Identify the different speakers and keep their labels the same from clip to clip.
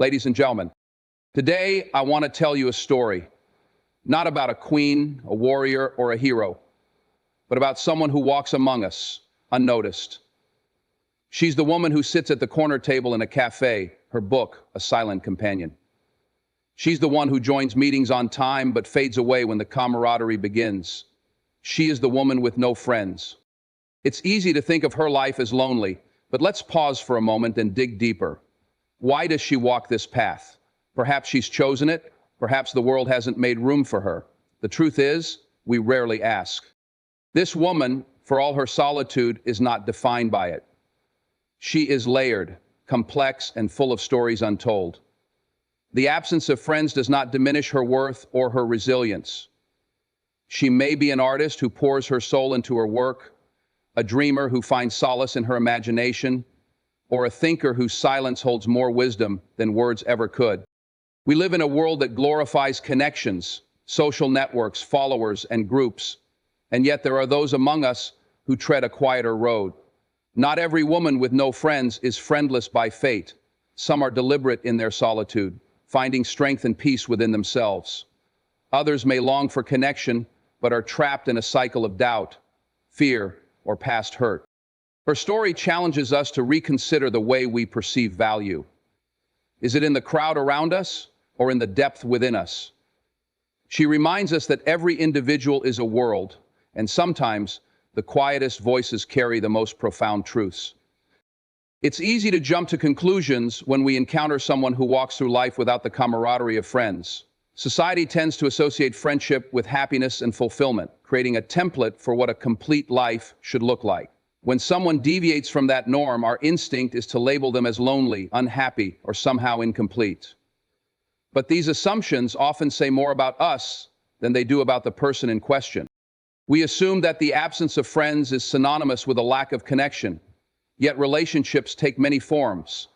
Speaker 1: Ladies and gentlemen, today I want to tell you a story, not about a queen, a warrior, or a hero, but about someone who walks among us, unnoticed. She's the woman who sits at the corner table in a cafe, her book a silent companion. She's the one who joins meetings on time but fades away when the camaraderie begins. She is the woman with no friends. It's easy to think of her life as lonely, but let's pause for a moment and dig deeper. Why does she walk this path? Perhaps she's chosen it. Perhaps the world hasn't made room for her. The truth is, we rarely ask. This woman, for all her solitude, is not defined by it. She is layered, complex, and full of stories untold. The absence of friends does not diminish her worth or her resilience. She may be an artist who pours her soul into her work, a dreamer who finds solace in her imagination, or a thinker whose silence holds more wisdom than words ever could. We live in a world that glorifies connections, social networks, followers, and groups, and yet there are those among us who tread a quieter road. Not every woman with no friends is friendless by fate. Some are deliberate in their solitude, finding strength and peace within themselves. Others may long for connection, but are trapped in a cycle of doubt, fear, or past hurt. Her story challenges us to reconsider the way we perceive value. Is it in the crowd around us or in the depth within us? She reminds us that every individual is a world, and sometimes the quietest voices carry the most profound truths. It's easy to jump to conclusions when we encounter someone who walks through life without the camaraderie of friends. Society tends to associate friendship with happiness and fulfillment, creating a template for what a complete life should look like. When someone deviates from that norm, our instinct is to label them as lonely, unhappy, or somehow incomplete. But these assumptions often say more about us than they do about the person in question. We assume that the absence of friends is synonymous with a lack of connection, yet relationships take many forms.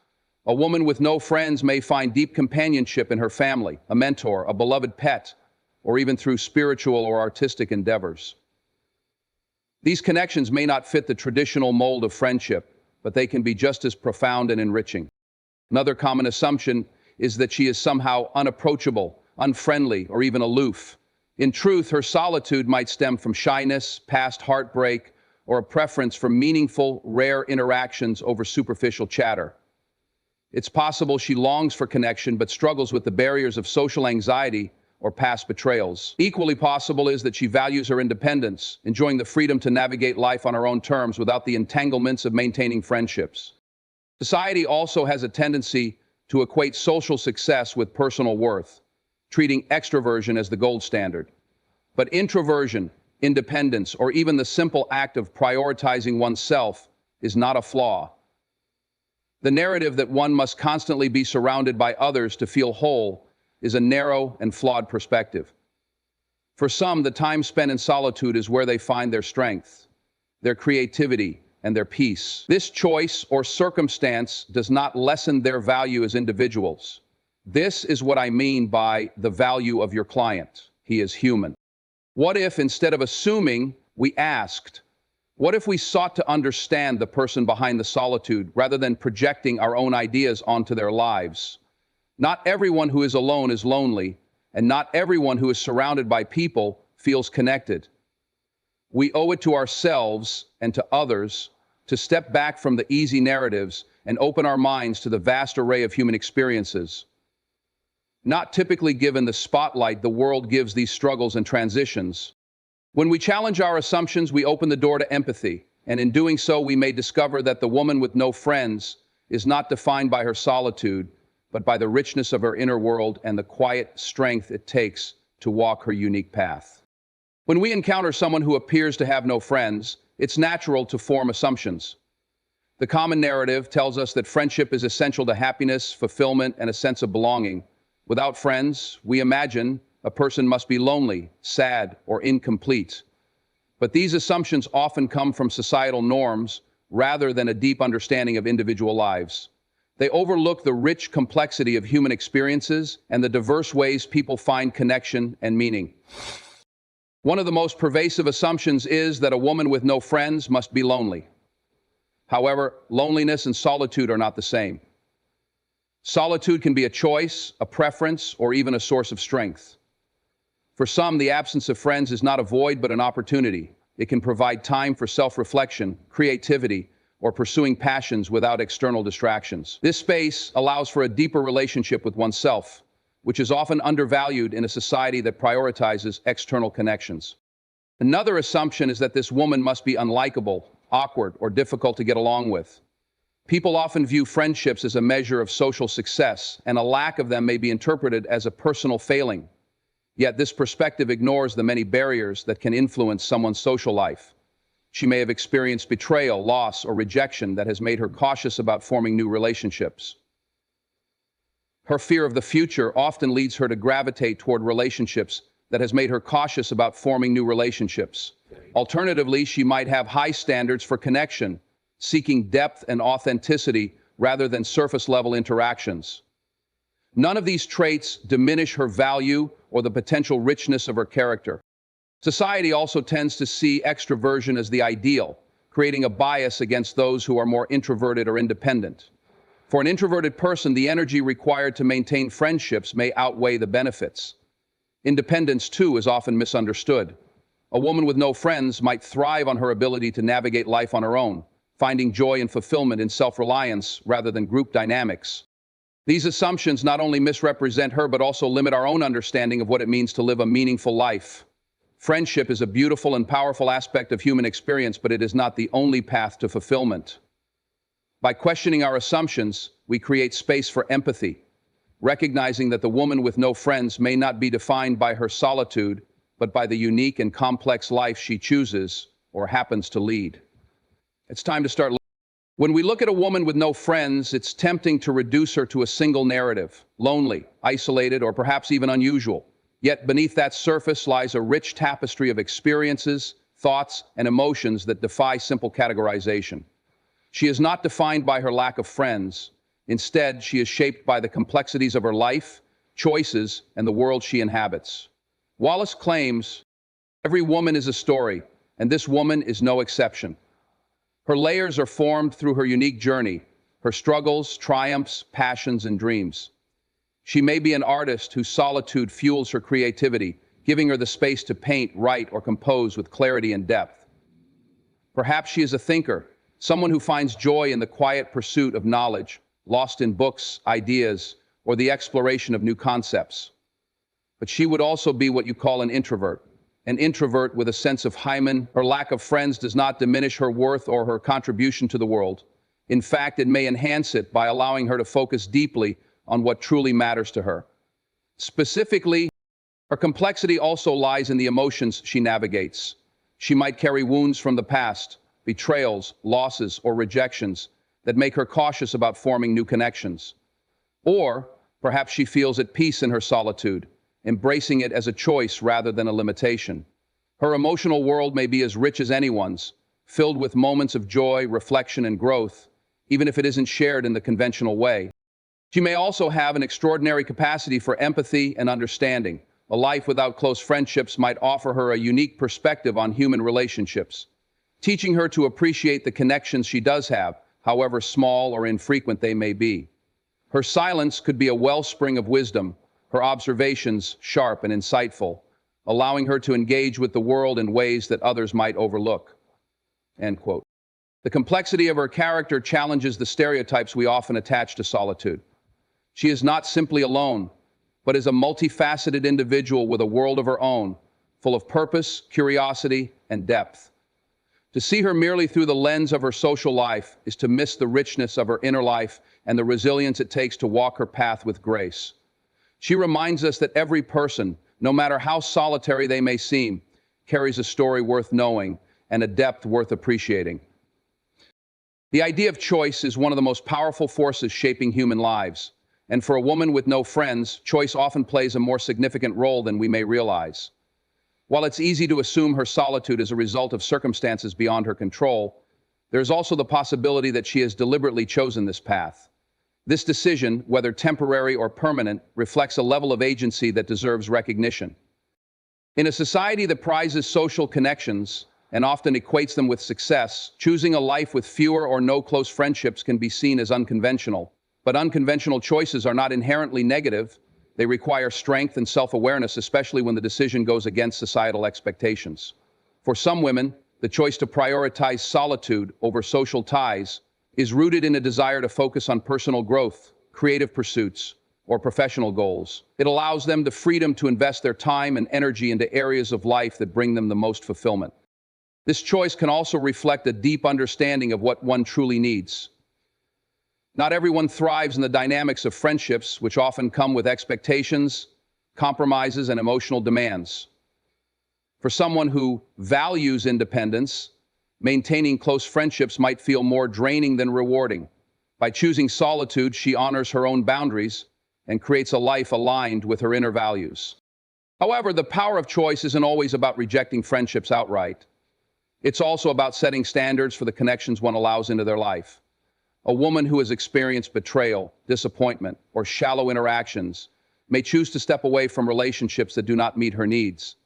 Speaker 1: A woman with no friends may find deep companionship in her family, a mentor, a beloved pet, or even through spiritual or artistic endeavors. These connections may not fit the traditional mold of friendship, but they can be just as profound and enriching. Another common assumption is that she is somehow unapproachable, unfriendly, or even aloof. In truth, her solitude might stem from shyness, past heartbreak, or a preference for meaningful, rare interactions over superficial chatter. It's possible she longs for connection but struggles with the barriers of social anxiety or past betrayals. Equally possible is that she values her independence, enjoying the freedom to navigate life on her own terms without the entanglements of maintaining friendships. Society also has a tendency to equate social success with personal worth, treating extroversion as the gold standard. But introversion, independence, or even the simple act of prioritizing oneself is not a flaw. The narrative that one must constantly be surrounded by others to feel whole is a narrow and flawed perspective. For some, the time spent in solitude is where they find their strength, their creativity, and their peace. This choice or circumstance does not lessen their value as individuals. This is what I mean by the value of your client. He is human. What if, instead of assuming, we asked? What if we sought to understand the person behind the solitude rather than projecting our own ideas onto their lives? Not everyone who is alone is lonely, and not everyone who is surrounded by people feels connected. We owe it to ourselves and to others to step back from the easy narratives and open our minds to the vast array of human experiences. Not typically given the spotlight the world gives these struggles and transitions. When we challenge our assumptions, we open the door to empathy, and in doing so, we may discover that the woman with no friends is not defined by her solitude, but by the richness of her inner world and the quiet strength it takes to walk her unique path. When we encounter someone who appears to have no friends, it's natural to form assumptions. The common narrative tells us that friendship is essential to happiness, fulfillment, and a sense of belonging. Without friends, we imagine a person must be lonely, sad, or incomplete. But these assumptions often come from societal norms rather than a deep understanding of individual lives. They overlook the rich complexity of human experiences and the diverse ways people find connection and meaning. One of the most pervasive assumptions is that a woman with no friends must be lonely. However, loneliness and solitude are not the same. Solitude can be a choice, a preference, or even a source of strength. For some, the absence of friends is not a void but an opportunity. It can provide time for self-reflection, creativity, or pursuing passions without external distractions. This space allows for a deeper relationship with oneself, which is often undervalued in a society that prioritizes external connections. Another assumption is that this woman must be unlikable, awkward, or difficult to get along with. People often view friendships as a measure of social success, and a lack of them may be interpreted as a personal failing. Yet this perspective ignores the many barriers that can influence someone's social life. She may have experienced betrayal, loss, or rejection that has made her cautious about forming new relationships. Her fear of the future often leads her to gravitate toward relationships that has made her cautious about forming new relationships. Alternatively, she might have high standards for connection, seeking depth and authenticity rather than surface-level interactions. None of these traits diminish her value or the potential richness of her character. Society also tends to see extroversion as the ideal, creating a bias against those who are more introverted or independent. For an introverted person, the energy required to maintain friendships may outweigh the benefits. Independence, too, is often misunderstood. A woman with no friends might thrive on her ability to navigate life on her own, finding joy and fulfillment in self-reliance rather than group dynamics. These assumptions not only misrepresent her but also limit our own understanding of what it means to live a meaningful life. Friendship is a beautiful and powerful aspect of human experience, but it is not the only path to fulfillment. By questioning our assumptions, we create space for empathy, recognizing that the woman with no friends may not be defined by her solitude, but by the unique and complex life she chooses or happens to lead. It's time to start. When we look at a woman with no friends, it's tempting to reduce her to a single narrative: lonely, isolated, or perhaps even unusual. Yet beneath that surface lies a rich tapestry of experiences, thoughts, and emotions that defy simple categorization. She is not defined by her lack of friends. Instead, she is shaped by the complexities of her life, choices, and the world she inhabits. Wallace claims, "Every woman is a story, and this woman is no exception." Her layers are formed through her unique journey, her struggles, triumphs, passions, and dreams. She may be an artist whose solitude fuels her creativity, giving her the space to paint, write, or compose with clarity and depth. Perhaps she is a thinker, someone who finds joy in the quiet pursuit of knowledge, lost in books, ideas, or the exploration of new concepts. But she would also be what you call an introvert with a sense of hymen. Her lack of friends does not diminish her worth or her contribution to the world. In fact, it may enhance it by allowing her to focus deeply on what truly matters to her. Specifically, her complexity also lies in the emotions she navigates. She might carry wounds from the past, betrayals, losses, or rejections that make her cautious about forming new connections. Or perhaps she feels at peace in her solitude, embracing it as a choice rather than a limitation. Her emotional world may be as rich as anyone's, filled with moments of joy, reflection, and growth, even if it isn't shared in the conventional way. She may also have an extraordinary capacity for empathy and understanding. A life without close friendships might offer her a unique perspective on human relationships, teaching her to appreciate the connections she does have, however small or infrequent they may be. Her silence could be a wellspring of wisdom, her observations sharp and insightful, allowing her to engage with the world in ways that others might overlook. End quote. The complexity of her character challenges the stereotypes we often attach to solitude. She is not simply alone, but is a multifaceted individual with a world of her own, full of purpose, curiosity, and depth. To see her merely through the lens of her social life is to miss the richness of her inner life and the resilience it takes to walk her path with grace. She reminds us that every person, no matter how solitary they may seem, carries a story worth knowing and a depth worth appreciating. The idea of choice is one of the most powerful forces shaping human lives, and for a woman with no friends, choice often plays a more significant role than we may realize. While it's easy to assume her solitude is a result of circumstances beyond her control, there is also the possibility that she has deliberately chosen this path. This decision, whether temporary or permanent, reflects a level of agency that deserves recognition. In a society that prizes social connections and often equates them with success, choosing a life with fewer or no close friendships can be seen as unconventional. But unconventional choices are not inherently negative. They require strength and self-awareness, especially when the decision goes against societal expectations. For some women, the choice to prioritize solitude over social ties is rooted in a desire to focus on personal growth, creative pursuits, or professional goals. It allows them the freedom to invest their time and energy into areas of life that bring them the most fulfillment. This choice can also reflect a deep understanding of what one truly needs. Not everyone thrives in the dynamics of friendships, which often come with expectations, compromises, and emotional demands. For someone who values independence, maintaining close friendships might feel more draining than rewarding. By choosing solitude, she honors her own boundaries and creates a life aligned with her inner values. However, the power of choice isn't always about rejecting friendships outright. It's also about setting standards for the connections one allows into their life. A woman who has experienced betrayal, disappointment, or shallow interactions may choose to step away from relationships that do not meet her needs.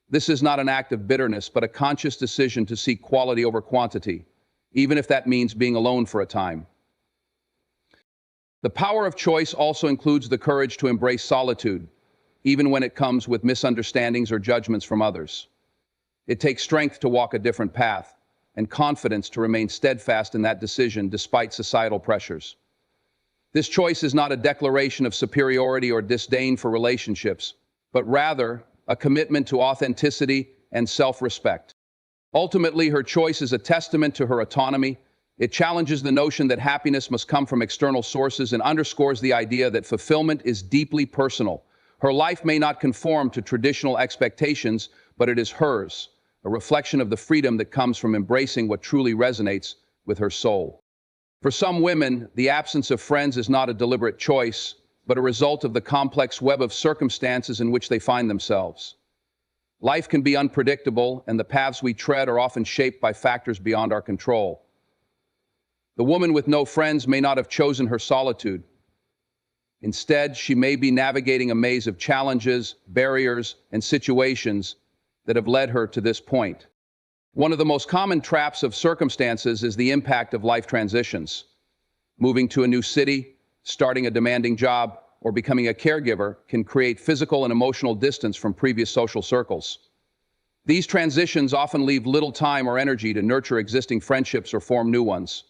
Speaker 1: This is not an act of bitterness, but a conscious decision to seek quality over quantity, even if that means being alone for a time. The power of choice also includes the courage to embrace solitude, even when it comes with misunderstandings or judgments from others. It takes strength to walk a different path, and confidence to remain steadfast in that decision despite societal pressures. This choice is not a declaration of superiority or disdain for relationships, but rather a commitment to authenticity and self-respect. Ultimately, her choice is a testament to her autonomy. It challenges the notion that happiness must come from external sources and underscores the idea that fulfillment is deeply personal. Her life may not conform to traditional expectations, but it is hers, a reflection of the freedom that comes from embracing what truly resonates with her soul. For some women, the absence of friends is not a deliberate choice, but a result of the complex web of circumstances in which they find themselves. Life can be unpredictable, and the paths we tread are often shaped by factors beyond our control. The woman with no friends may not have chosen her solitude. Instead, she may be navigating a maze of challenges, barriers, and situations that have led her to this point. One of the most common traps of circumstances is the impact of life transitions. Moving to a new city, starting a demanding job, or becoming a caregiver can create physical and emotional distance from previous social circles. These transitions often leave little time or energy to nurture existing friendships or form new ones.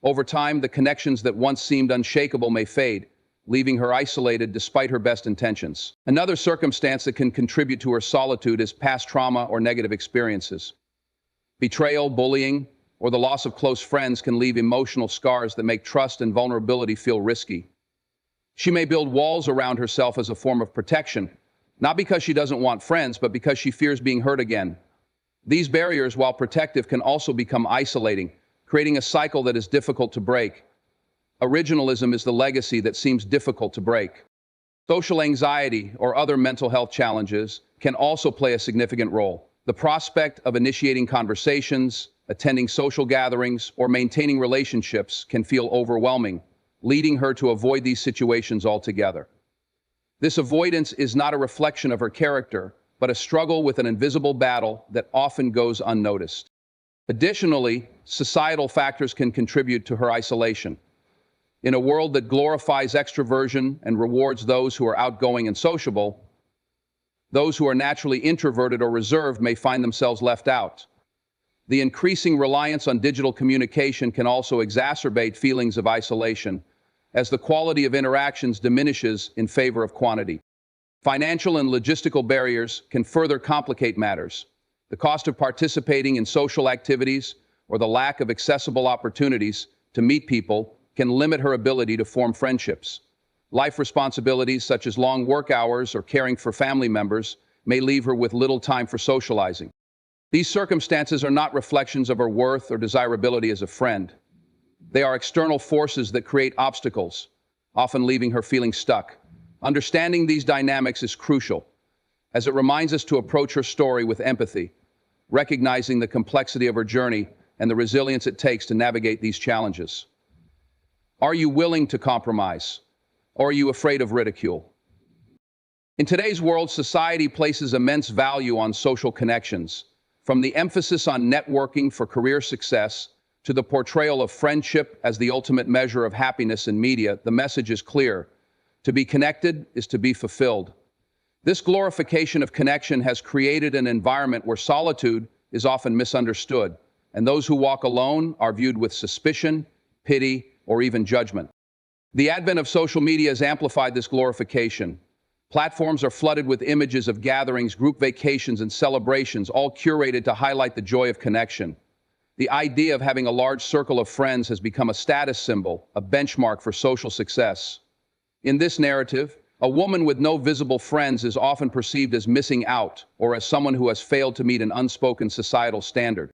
Speaker 1: Over time, the connections that once seemed unshakable may fade, leaving her isolated despite her best intentions. Another circumstance that can contribute to her solitude is past trauma or negative experiences. Betrayal, bullying, or the loss of close friends can leave emotional scars that make trust and vulnerability feel risky. She may build walls around herself as a form of protection, not because she doesn't want friends, but because she fears being hurt again. These barriers, while protective, can also become isolating, creating a cycle that is difficult to break. Originalism is the legacy that seems difficult to break. Social anxiety or other mental health challenges can also play a significant role. The prospect of initiating conversations, attending social gatherings, or maintaining relationships can feel overwhelming, leading her to avoid these situations altogether. This avoidance is not a reflection of her character, but a struggle with an invisible battle that often goes unnoticed. Additionally, societal factors can contribute to her isolation. In a world that glorifies extroversion and rewards those who are outgoing and sociable, those who are naturally introverted or reserved may find themselves left out. The increasing reliance on digital communication can also exacerbate feelings of isolation, as the quality of interactions diminishes in favor of quantity. Financial and logistical barriers can further complicate matters. The cost of participating in social activities or the lack of accessible opportunities to meet people can limit her ability to form friendships. Life responsibilities such as long work hours or caring for family members may leave her with little time for socializing. These circumstances are not reflections of her worth or desirability as a friend. They are external forces that create obstacles, often leaving her feeling stuck. Understanding these dynamics is crucial, as it reminds us to approach her story with empathy, recognizing the complexity of her journey and the resilience it takes to navigate these challenges. Are you willing to compromise, or are you afraid of ridicule? In today's world, society places immense value on social connections, from the emphasis on networking for career success to the portrayal of friendship as the ultimate measure of happiness in media, the message is clear. To be connected is to be fulfilled. This glorification of connection has created an environment where solitude is often misunderstood, and those who walk alone are viewed with suspicion, pity, or even judgment. The advent of social media has amplified this glorification. Platforms are flooded with images of gatherings, group vacations, and celebrations, all curated to highlight the joy of connection. The idea of having a large circle of friends has become a status symbol, a benchmark for social success. In this narrative, a woman with no visible friends is often perceived as missing out or as someone who has failed to meet an unspoken societal standard.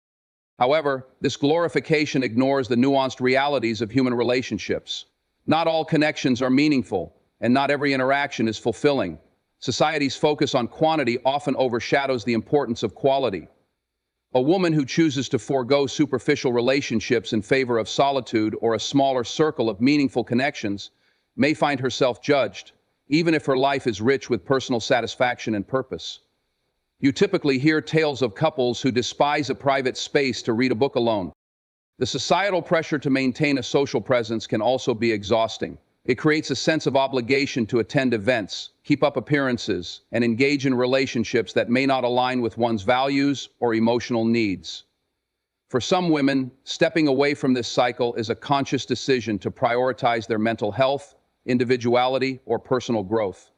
Speaker 1: However, this glorification ignores the nuanced realities of human relationships. Not all connections are meaningful, and not every interaction is fulfilling. Society's focus on quantity often overshadows the importance of quality. A woman who chooses to forego superficial relationships in favor of solitude or a smaller circle of meaningful connections may find herself judged, even if her life is rich with personal satisfaction and purpose. You typically hear tales of couples who despise a private space to read a book alone. The societal pressure to maintain a social presence can also be exhausting. It creates a sense of obligation to attend events, keep up appearances, and engage in relationships that may not align with one's values or emotional needs. For some women, stepping away from this cycle is a conscious decision to prioritize their mental health, individuality, or personal growth.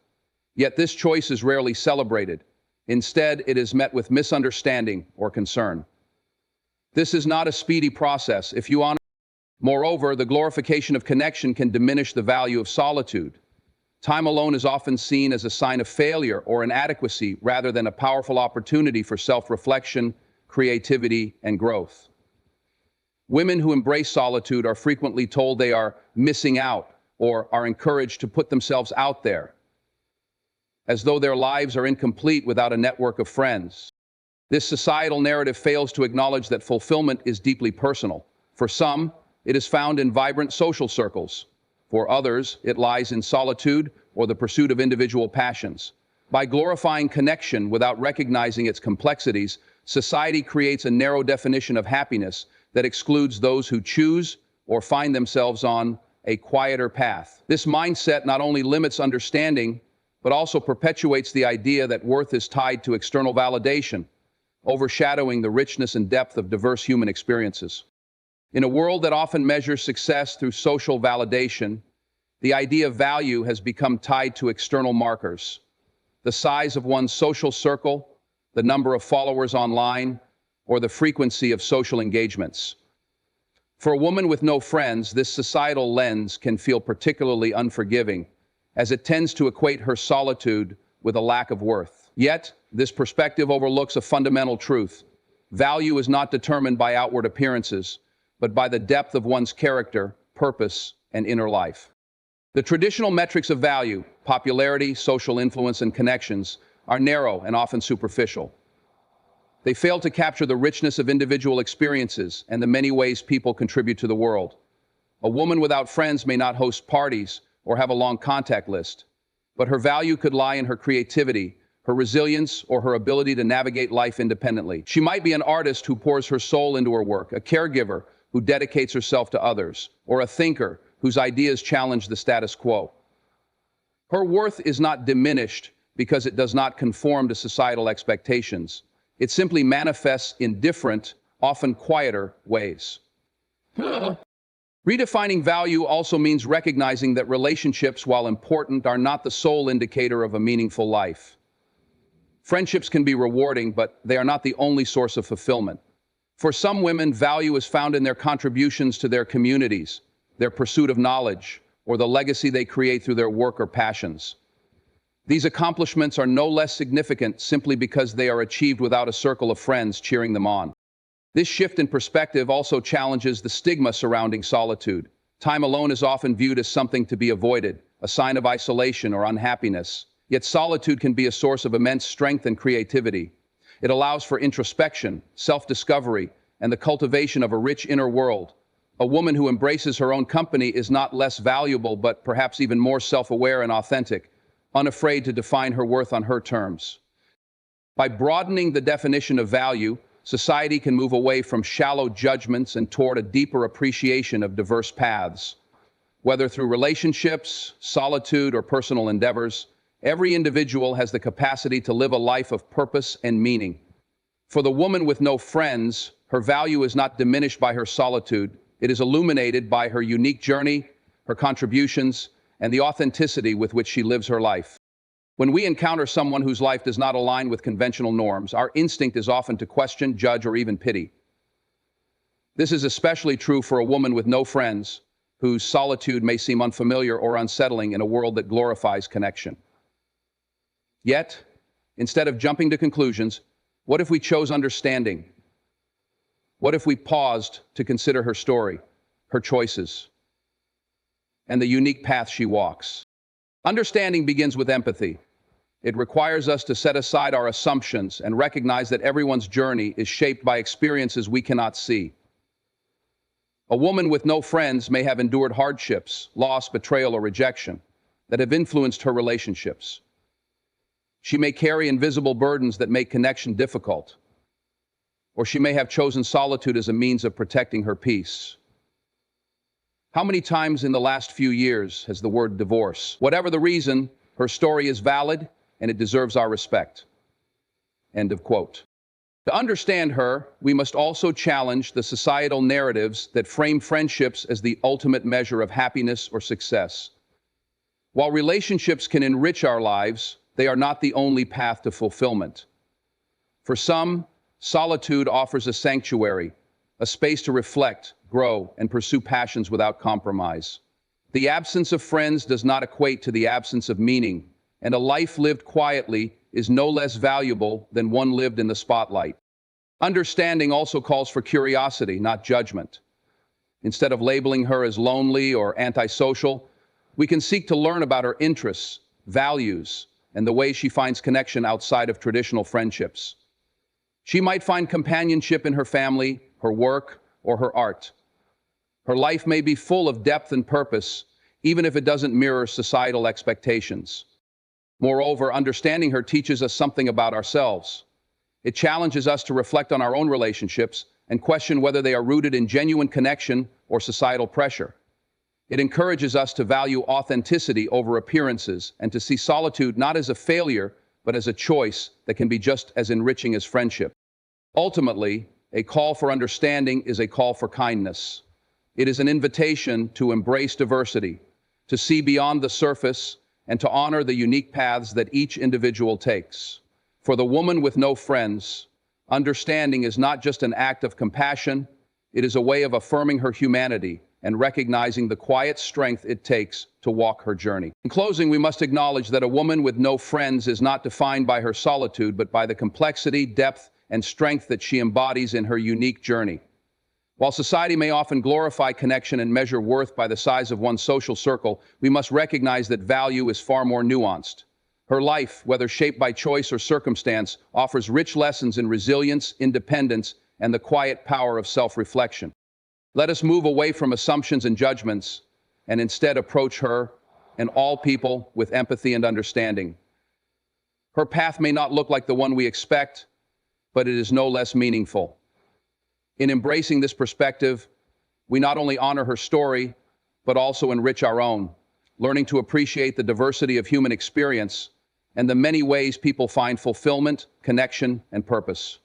Speaker 1: Yet this choice is rarely celebrated. Instead, it is met with misunderstanding or concern. This is not a speedy process if you honor. Moreover, the glorification of connection can diminish the value of solitude. Time alone is often seen as a sign of failure or inadequacy rather than a powerful opportunity for self-reflection, creativity, and growth. Women who embrace solitude are frequently told they are missing out or are encouraged to put themselves out there, as though their lives are incomplete without a network of friends. This societal narrative fails to acknowledge that fulfillment is deeply personal. For some, it is found in vibrant social circles. For others, it lies in solitude or the pursuit of individual passions. By glorifying connection without recognizing its complexities, society creates a narrow definition of happiness that excludes those who choose or find themselves on a quieter path. This mindset not only limits understanding, but also perpetuates the idea that worth is tied to external validation, overshadowing the richness and depth of diverse human experiences. In a world that often measures success through social validation, the idea of value has become tied to external markers. The size of one's social circle, the number of followers online, or the frequency of social engagements. For a woman with no friends, this societal lens can feel particularly unforgiving, as it tends to equate her solitude with a lack of worth. Yet, this perspective overlooks a fundamental truth. Value is not determined by outward appearances, but by the depth of one's character, purpose, and inner life. The traditional metrics of value, popularity, social influence, and connections, are narrow and often superficial. They fail to capture the richness of individual experiences and the many ways people contribute to the world. A woman without friends may not host parties or have a long contact list, but her value could lie in her creativity, her resilience, or her ability to navigate life independently. She might be an artist who pours her soul into her work, a caregiver who dedicates herself to others, or a thinker whose ideas challenge the status quo. Her worth is not diminished because it does not conform to societal expectations. It simply manifests in different, often quieter ways. Redefining value also means recognizing that relationships, while important, are not the sole indicator of a meaningful life. Friendships can be rewarding, but they are not the only source of fulfillment. For some women, value is found in their contributions to their communities, their pursuit of knowledge, or the legacy they create through their work or passions. These accomplishments are no less significant simply because they are achieved without a circle of friends cheering them on. This shift in perspective also challenges the stigma surrounding solitude. Time alone is often viewed as something to be avoided, a sign of isolation or unhappiness. Yet solitude can be a source of immense strength and creativity. It allows for introspection, self-discovery, and the cultivation of a rich inner world. A woman who embraces her own company is not less valuable, but perhaps even more self-aware and authentic, unafraid to define her worth on her terms. By broadening the definition of value, society can move away from shallow judgments and toward a deeper appreciation of diverse paths. Whether through relationships, solitude, or personal endeavors, every individual has the capacity to live a life of purpose and meaning. For the woman with no friends, her value is not diminished by her solitude. It is illuminated by her unique journey, her contributions, and the authenticity with which she lives her life. When we encounter someone whose life does not align with conventional norms, our instinct is often to question, judge, or even pity. This is especially true for a woman with no friends, whose solitude may seem unfamiliar or unsettling in a world that glorifies connection. Yet, instead of jumping to conclusions, what if we chose understanding? What if we paused to consider her story, her choices, and the unique path she walks? Understanding begins with empathy. It requires us to set aside our assumptions and recognize that everyone's journey is shaped by experiences we cannot see. A woman with no friends may have endured hardships, loss, betrayal, or rejection that have influenced her relationships. She may carry invisible burdens that make connection difficult, or she may have chosen solitude as a means of protecting her peace. How many times in the last few years has the word divorce? Whatever the reason, her story is valid and it deserves our respect. End of quote. To understand her, we must also challenge the societal narratives that frame friendships as the ultimate measure of happiness or success. While relationships can enrich our lives, they are not the only path to fulfillment. For some, solitude offers a sanctuary, a space to reflect, grow, and pursue passions without compromise. The absence of friends does not equate to the absence of meaning, and a life lived quietly is no less valuable than one lived in the spotlight. Understanding also calls for curiosity, not judgment. Instead of labeling her as lonely or antisocial, we can seek to learn about her interests, values, and the way she finds connection outside of traditional friendships. She might find companionship in her family, her work, or her art. Her life may be full of depth and purpose, even if it doesn't mirror societal expectations. Moreover, understanding her teaches us something about ourselves. It challenges us to reflect on our own relationships and question whether they are rooted in genuine connection or societal pressure. It encourages us to value authenticity over appearances and to see solitude not as a failure, but as a choice that can be just as enriching as friendship. Ultimately, a call for understanding is a call for kindness. It is an invitation to embrace diversity, to see beyond the surface, and to honor the unique paths that each individual takes. For the woman with no friends, understanding is not just an act of compassion, it is a way of affirming her humanity and recognizing the quiet strength it takes to walk her journey. In closing, we must acknowledge that a woman with no friends is not defined by her solitude, but by the complexity, depth, and strength that she embodies in her unique journey. While society may often glorify connection and measure worth by the size of one's social circle, we must recognize that value is far more nuanced. Her life, whether shaped by choice or circumstance, offers rich lessons in resilience, independence, and the quiet power of self-reflection. Let us move away from assumptions and judgments and instead approach her and all people with empathy and understanding. Her path may not look like the one we expect, but it is no less meaningful. In embracing this perspective, we not only honor her story, but also enrich our own, learning to appreciate the diversity of human experience and the many ways people find fulfillment, connection, and purpose.